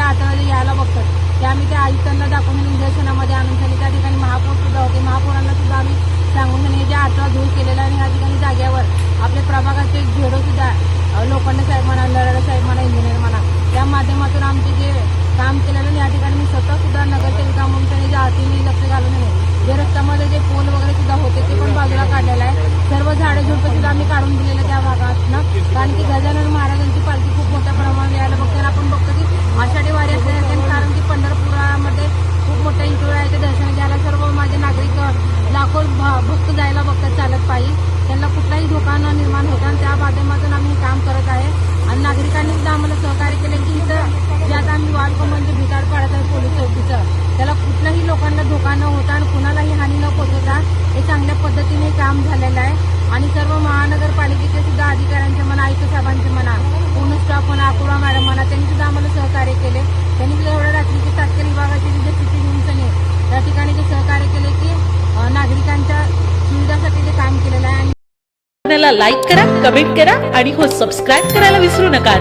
हातामध्ये यायला बघतात ते आम्ही त्या आयुक्तांना दाखवून निदर्शनामध्ये आणून झाले। त्या ठिकाणी महापौर सुद्धा होते, महापौरांना सुद्धा आम्ही सांगून झाले जे आठवा धूळ केलेला आणि ह्या ठिकाणी जाग्यावर आपल्या प्रभागाचे एक झेडो सुद्धा लोखंडे साहेब म्हणा, लराडे साहेब म्हणा, इंजिनियर म्हणा, त्या माध्यमातून आमचे जे काम केलेलं या ठिकाणी मी स्वतः सुद्धा नगरसेविका म्हणून त्यांनी ज्या हातीने लक्ष घालून जे रस्त्यामध्ये जे पोल वगैरे सुद्धा होते ते पण बाजूला काढलेलं आहे। सर्व झाडे झुडपं सुद्धा आम्ही काढून दिलेलं त्या भागातनं, कारण की गजानन महाराजांची पालखी खूप मोठ्या प्रमाणात यायला बघते। आपण बघतो की आषाढी वारी असल्याने, कारण की पंढरपुरामध्ये खूप मोठ्या विठुरायाचे दर्शन घ्यायला सर्व माझे नागरिक लाखो भक्त जायला बघतात चालत पायी, त्यांना कुठलाही धोका न निर्माण होता आणि त्या माध्यमातून आम्ही काम करत आहे। आणि नागरिकांनी सुद्धा आम्हाला सहकार्य केले की इथं जे आता आम्ही वाल्को म्हणजे भिताड पाडत आहे पोलीस चौकीचं, त्याला कुठल्याही लोकांना धोका न होता आणि कुणालाही हानी न पोहोचवता हे चांगल्या पद्धतीने काम झालेलं आहे। आणि सर्व महानगरपालिकेचे सुद्धा अधिकाऱ्यांचे म्हणा, आयुक्त साहेबांचे म्हणा, पूर्ण स्टाफ म्हणा, अपूर्वा मॅडम म्हणा, त्यांनी सुद्धा आम्हाला सहकार्य केले। त्यांनी सुद्धा एवढ्या रात्रीची तात्काळ विभागाची जे स्थिती घेऊन त्या ठिकाणी जे सहकार्य केले की नागरिकांच्या सुविधासाठी जे काम केलेलं आहे। लाईक करा, कमेंट करा आणि हो सबस्क्राईब करायला विसरू नका।